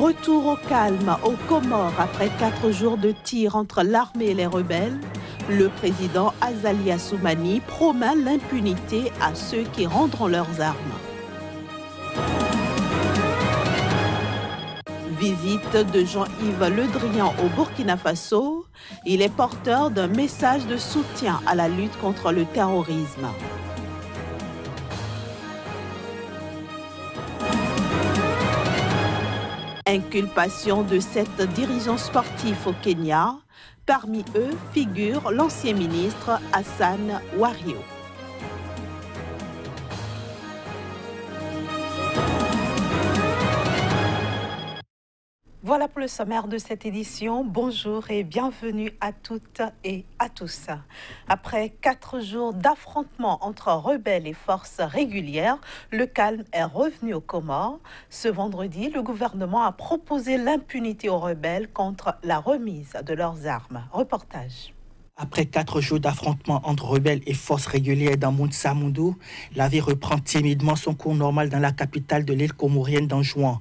Retour au calme aux Comores après 4 jours de tir entre l'armée et les rebelles. Le président Azali Assoumani promet l'impunité à ceux qui rendront leurs armes. Visite de Jean-Yves Le Drian au Burkina Faso. Il est porteur d'un message de soutien à la lutte contre le terrorisme. Inculpation de 7 dirigeants sportifs au Kenya. Parmi eux figure l'ancien ministre Hassan Wario. Voilà pour le sommaire de cette édition. Bonjour et bienvenue à toutes et à tous. Après 4 jours d'affrontements entre rebelles et forces régulières, le calme est revenu aux Comores. Ce vendredi, le gouvernement a proposé l'impunité aux rebelles contre la remise de leurs armes. Reportage. Après 4 jours d'affrontements entre rebelles et forces régulières dans Mounsamoundou, la vie reprend timidement son cours normal dans la capitale de l'île comorienne d'Anjouan.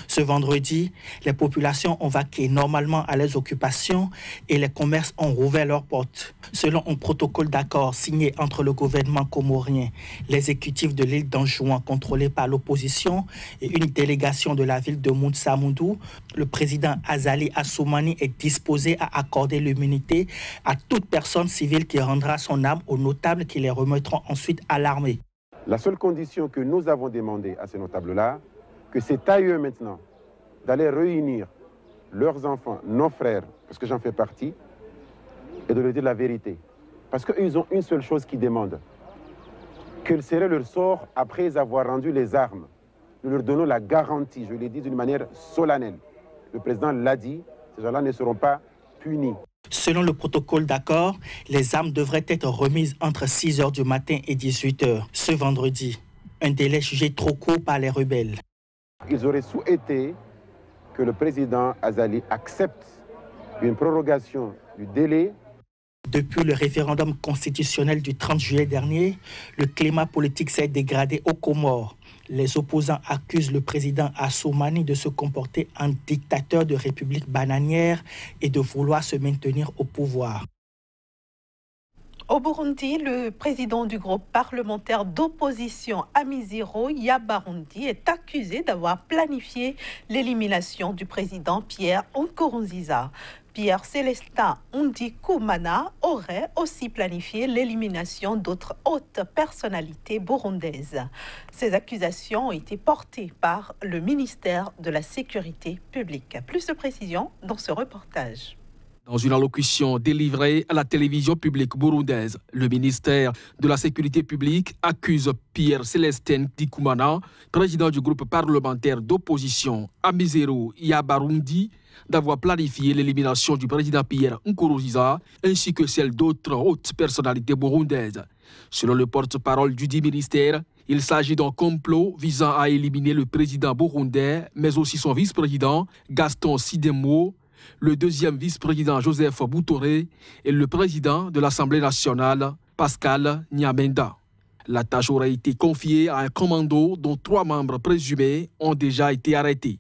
Ce vendredi, les populations ont vaqué normalement à leurs occupations et les commerces ont rouvert leurs portes. Selon un protocole d'accord signé entre le gouvernement comorien, l'exécutif de l'île d'Anjouan contrôlé par l'opposition et une délégation de la ville de Mounsamoundou, le président Azali Assoumani est disposé à accorder l'immunité à toute personne civile qui rendra son arme aux notables qui les remettront ensuite à l'armée. La seule condition que nous avons demandée à ces notables-là, que c'est à eux maintenant d'aller réunir leurs enfants, nos frères, parce que j'en fais partie, et de leur dire la vérité. Parce qu'ils ont une seule chose qu'ils demandent. Quel serait leur sort après avoir rendu les armes? Nous leur donnons la garantie, je l'ai dit d'une manière solennelle. Le président l'a dit, ces gens-là ne seront pas punis. Selon le protocole d'accord, les armes devraient être remises entre 6 h du matin et 18 h ce vendredi. Un délai jugé trop court par les rebelles. Ils auraient souhaité que le président Azali accepte une prorogation du délai. Depuis le référendum constitutionnel du 30 juillet dernier, le climat politique s'est dégradé aux Comores. Les opposants accusent le président Assoumani de se comporter en dictateur de république bananière et de vouloir se maintenir au pouvoir. Au Burundi, le président du groupe parlementaire d'opposition Amizero, Yabarundi, est accusé d'avoir planifié l'élimination du président Pierre Nkurunziza. Pierre Célestin Ndikumana aurait aussi planifié l'élimination d'autres hautes personnalités burundaises. Ces accusations ont été portées par le ministère de la Sécurité publique. Plus de précisions dans ce reportage. Dans une allocution délivrée à la télévision publique burundaise, le ministère de la Sécurité publique accuse Pierre Célestin Ndikumana, président du groupe parlementaire d'opposition Amizero Yabarundi, d'avoir planifié l'élimination du président Pierre Nkurunziza ainsi que celle d'autres hautes personnalités burundaises. Selon le porte-parole du dit ministère, il s'agit d'un complot visant à éliminer le président burundais, mais aussi son vice-président Gaston Sidemo, le deuxième vice-président Joseph Boutoré et le président de l'Assemblée nationale, Pascal Nyamenda. La tâche aurait été confiée à un commando dont 3 membres présumés ont déjà été arrêtés.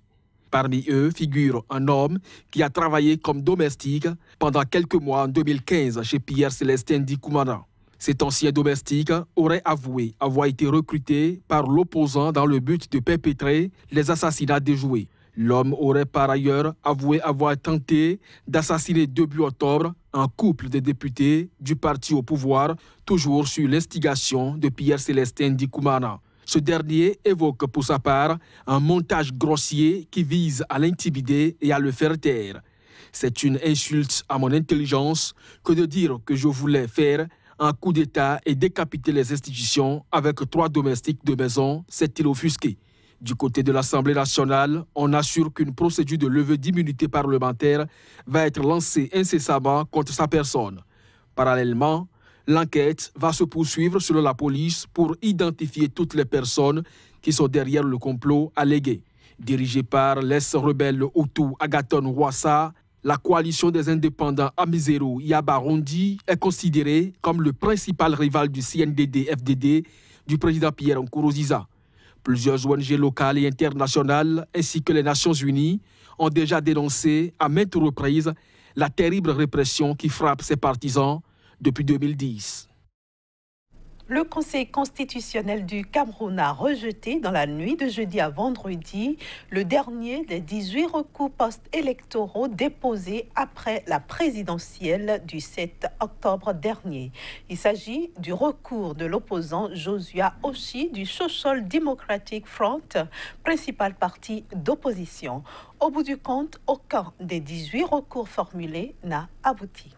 Parmi eux figure un homme qui a travaillé comme domestique pendant quelques mois en 2015 chez Pierre Célestin Ndikumana. Cet ancien domestique aurait avoué avoir été recruté par l'opposant dans le but de perpétrer les assassinats déjoués. L'homme aurait par ailleurs avoué avoir tenté d'assassiner début octobre un couple de députés du parti au pouvoir, toujours sur l'instigation de Pierre Célestin Ndikumana. Ce dernier évoque pour sa part un montage grossier qui vise à l'intimider et à le faire taire. C'est une insulte à mon intelligence que de dire que je voulais faire un coup d'État et décapiter les institutions avec 3 domestiques de maison, s'est-il offusqué. Du côté de l'Assemblée nationale, on assure qu'une procédure de levée d'immunité parlementaire va être lancée incessamment contre sa personne. Parallèlement, l'enquête va se poursuivre selon la police pour identifier toutes les personnes qui sont derrière le complot allégué. Dirigée par l'ex-rebelle Hutu Agathon Rwasa, la coalition des indépendants Amizero Yabarundi est considérée comme le principal rival du CNDD-FDD du président Pierre Nkurunziza. Plusieurs ONG locales et internationales ainsi que les Nations Unies ont déjà dénoncé à maintes reprises la terrible répression qui frappe ses partisans depuis 2010. Le Conseil constitutionnel du Cameroun a rejeté dans la nuit de jeudi à vendredi le dernier des 18 recours post-électoraux déposés après la présidentielle du 7 octobre dernier. Il s'agit du recours de l'opposant Joshua Oshi du Social Democratic Front, principal parti d'opposition. Au bout du compte, aucun des 18 recours formulés n'a abouti.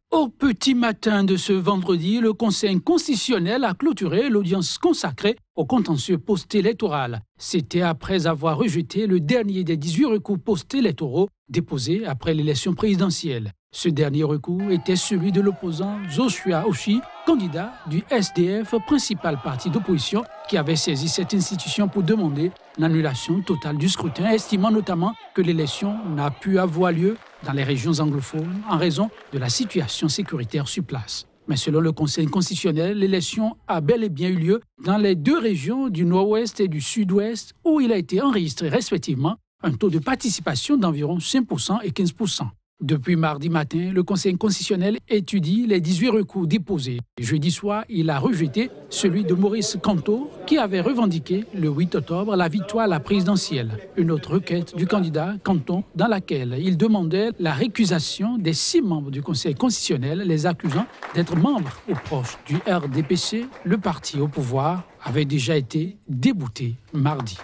Au petit matin de ce vendredi, le Conseil constitutionnel a clôturé l'audience consacrée au contentieux post-électoral. C'était après avoir rejeté le dernier des 18 recours post-électoraux déposés après l'élection présidentielle. Ce dernier recours était celui de l'opposant Joshua Oshi, candidat du SDF, principal parti d'opposition, qui avait saisi cette institution pour demander l'annulation totale du scrutin, estimant notamment que l'élection n'a pu avoir lieu dans les régions anglophones en raison de la situation sécuritaire sur place. Mais selon le Conseil constitutionnel, l'élection a bel et bien eu lieu dans les deux régions du nord-ouest et du sud-ouest où il a été enregistré respectivement un taux de participation d'environ 5% et 15%. Depuis mardi matin, le Conseil constitutionnel étudie les 18 recours déposés. Jeudi soir, il a rejeté celui de Maurice Kamto, qui avait revendiqué le 8 octobre la victoire à la présidentielle. Une autre requête du candidat Kamto, dans laquelle il demandait la récusation des 6 membres du Conseil constitutionnel, les accusant d'être membres ou proches du RDPC, le parti au pouvoir, avait déjà été débouté mardi.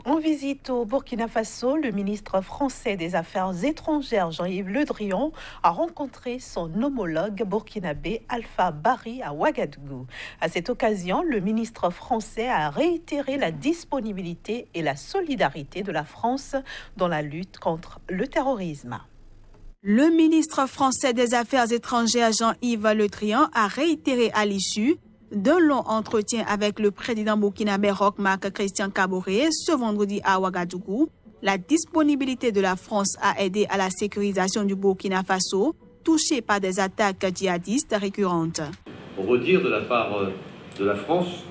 En visite au Burkina Faso, le ministre français des Affaires étrangères Jean-Yves Le Drian a rencontré son homologue burkinabé Alpha Bari à Ouagadougou. À cette occasion, le ministre français a réitéré la disponibilité et la solidarité de la France dans la lutte contre le terrorisme. Le ministre français des Affaires étrangères Jean-Yves Le Drian a réitéré à l'issue d'un long entretien avec le président burkinabé Roch-Marc Christian Kaboré ce vendredi à Ouagadougou, la disponibilité de la France à aider à la sécurisation du Burkina Faso, touché par des attaques djihadistes récurrentes. On redire de la part de la France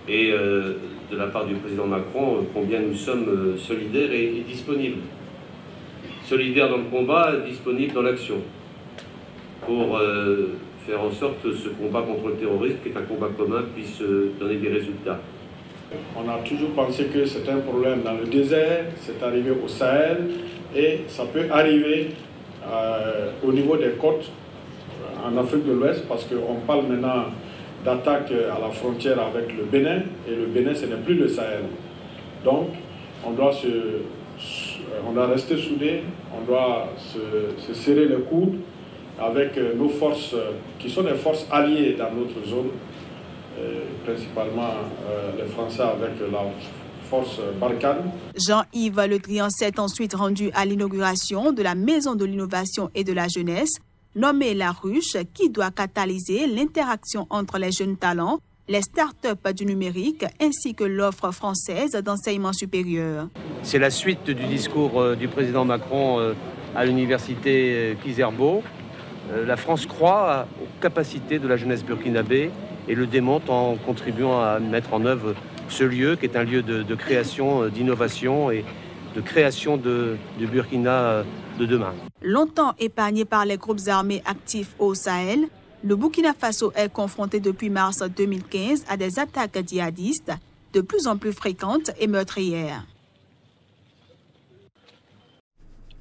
et de la part du président Macron combien nous sommes solidaires et disponibles. Solidaires dans le combat, disponibles dans l'action. Pour faire en sorte que ce combat contre le terrorisme, qui est un combat commun, puisse donner des résultats. On a toujours pensé que c'est un problème dans le désert, c'est arrivé au Sahel et ça peut arriver au niveau des côtes en Afrique de l'Ouest parce qu'on parle maintenant d'attaque à la frontière avec le Bénin et le Bénin ce n'est plus le Sahel. Donc on doit rester soudés, on doit se serrer les coudes avec nos forces qui sont des forces alliées dans notre zone, principalement les Français avec la force Barkhane. Jean-Yves Le Drian s'est ensuite rendu à l'inauguration de la Maison de l'innovation et de la jeunesse, nommée La Ruche, qui doit catalyser l'interaction entre les jeunes talents, les start-up du numérique ainsi que l'offre française d'enseignement supérieur. C'est la suite du discours du président Macron à l'université Kizerbo. La France croit aux capacités de la jeunesse burkinabé et le démontre en contribuant à mettre en œuvre ce lieu qui est un lieu de création, d'innovation et de création du Burkina de demain. Longtemps épargné par les groupes armés actifs au Sahel, le Burkina Faso est confronté depuis mars 2015 à des attaques djihadistes de plus en plus fréquentes et meurtrières.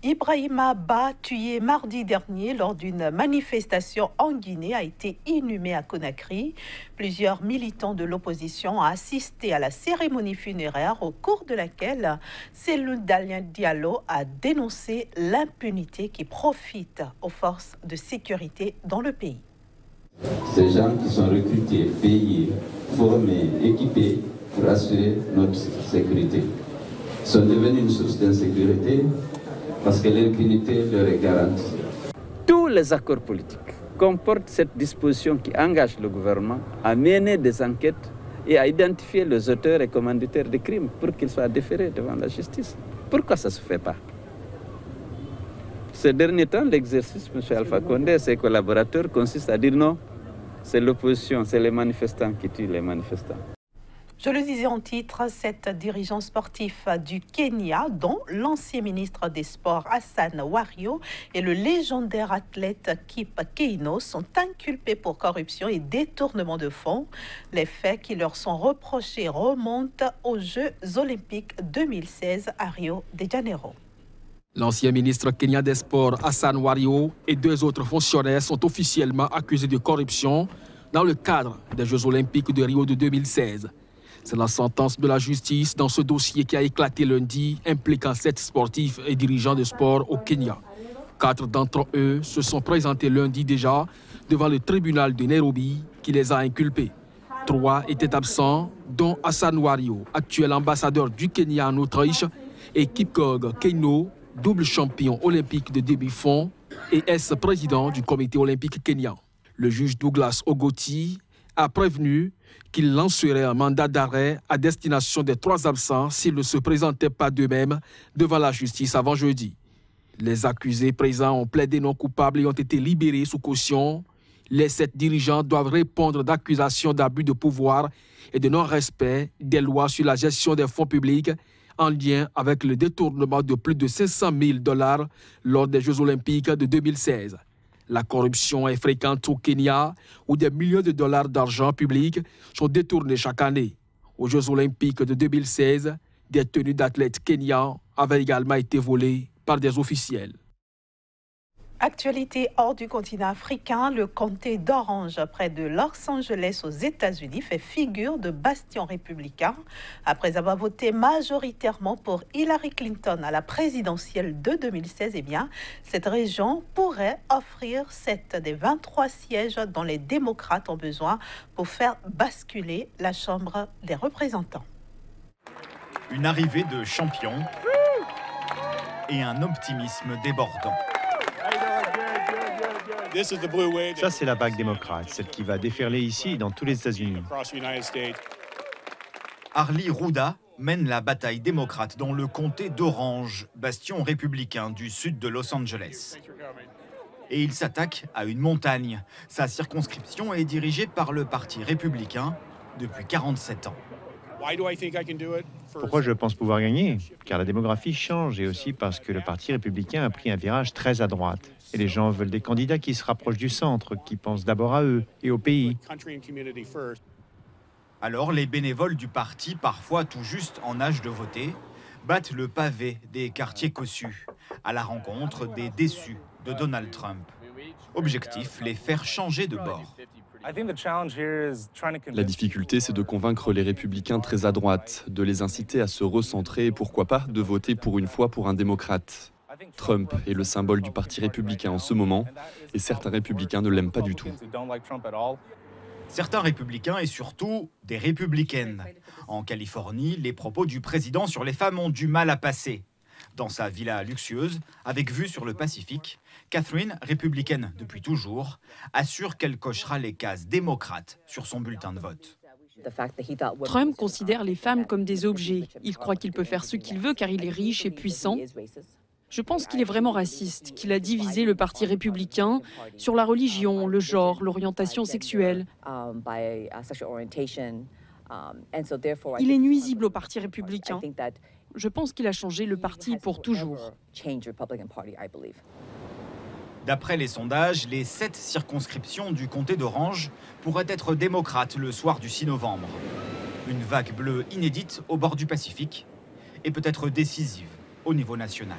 Ibrahima Ba, tué mardi dernier lors d'une manifestation en Guinée, a été inhumé à Conakry. Plusieurs militants de l'opposition ont assisté à la cérémonie funéraire au cours de laquelle Cellou Dalein Diallo a dénoncé l'impunité qui profite aux forces de sécurité dans le pays. Ces gens qui sont recrutés, payés, formés, équipés pour assurer notre sécurité sont devenus une source d'insécurité parce que l'impunité leur est garantie. Tous les accords politiques comportent cette disposition qui engage le gouvernement à mener des enquêtes et à identifier les auteurs et commanditaires des crimes pour qu'ils soient déférés devant la justice. Pourquoi ça ne se fait pas? Ces derniers temps, l'exercice, M. Alpha Condé et ses collaborateurs consiste à dire non, C'est l'opposition, c'est les manifestants qui tuent les manifestants. Je le disais en titre, sept dirigeants sportifs du Kenya, dont l'ancien ministre des Sports Hassan Wario et le légendaire athlète Kip Keino, sont inculpés pour corruption et détournement de fonds. Les faits qui leur sont reprochés remontent aux Jeux Olympiques 2016 à Rio de Janeiro. L'ancien ministre kenyan des Sports Hassan Wario et deux autres fonctionnaires sont officiellement accusés de corruption dans le cadre des Jeux Olympiques de Rio de 2016. C'est la sentence de la justice dans ce dossier qui a éclaté lundi, impliquant 7 sportifs et dirigeants de sport au Kenya. 4 d'entre eux se sont présentés lundi déjà devant le tribunal de Nairobi qui les a inculpés. 3 étaient absents, dont Hassan Wario, actuel ambassadeur du Kenya en Autriche, et Kipchoge Keino, double champion olympique de demi-fond et ex-président du comité olympique kenyan. Le juge Douglas Ogoti a prévenu qu'il lancerait un mandat d'arrêt à destination des 3 absents s'ils ne se présentaient pas d'eux-mêmes devant la justice avant jeudi. Les accusés présents ont plaidé non coupables et ont été libérés sous caution. Les 7 dirigeants doivent répondre d'accusations d'abus de pouvoir et de non-respect des lois sur la gestion des fonds publics en lien avec le détournement de plus de 500 000 $ lors des Jeux Olympiques de 2016. La corruption est fréquente au Kenya, où des millions de dollars d'argent public sont détournés chaque année. Aux Jeux Olympiques de 2016, des tenues d'athlètes kenyans avaient également été volées par des officiels. Actualité hors du continent africain, le comté d'Orange, près de Los Angeles aux États-Unis, fait figure de bastion républicain. Après avoir voté majoritairement pour Hillary Clinton à la présidentielle de 2016, cette région pourrait offrir 7 des 23 sièges dont les démocrates ont besoin pour faire basculer la Chambre des représentants. Une arrivée de champions et un optimisme débordant. Ça, c'est la vague démocrate, celle qui va déferler ici dans tous les États-Unis. Harley Rouda mène la bataille démocrate dans le comté d'Orange, bastion républicain du sud de Los Angeles. Et il s'attaque à une montagne. Sa circonscription est dirigée par le Parti républicain depuis 47 ans. Pourquoi je pense pouvoir gagner? Car la démographie change et aussi parce que le Parti républicain a pris un virage très à droite. Et les gens veulent des candidats qui se rapprochent du centre, qui pensent d'abord à eux et au pays. Alors les bénévoles du parti, parfois tout juste en âge de voter, battent le pavé des quartiers cossus, à la rencontre des déçus de Donald Trump. Objectif, les faire changer de bord. La difficulté, c'est de convaincre les républicains très à droite, de les inciter à se recentrer et pourquoi pas de voter pour une fois pour un démocrate. Trump est le symbole du Parti républicain en ce moment et certains républicains ne l'aiment pas du tout. Certains républicains et surtout des républicaines. En Californie, les propos du président sur les femmes ont du mal à passer. Dans sa villa luxueuse, avec vue sur le Pacifique, Catherine, républicaine depuis toujours, assure qu'elle cochera les cases démocrates sur son bulletin de vote. Trump considère les femmes comme des objets. Il croit qu'il peut faire ce qu'il veut car il est riche et puissant. Je pense qu'il est vraiment raciste, qu'il a divisé le Parti républicain sur la religion, le genre, l'orientation sexuelle. Il est nuisible au Parti républicain. Je pense qu'il a changé le parti pour toujours. D'après les sondages, les 7 circonscriptions du comté d'Orange pourraient être démocrates le soir du 6 novembre. Une vague bleue inédite au bord du Pacifique et peut-être décisive au niveau national.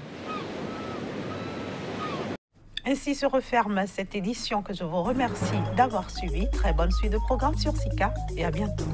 Ainsi se referme cette édition que je vous remercie d'avoir suivi. Très bonne suite de programme sur Sika et à bientôt.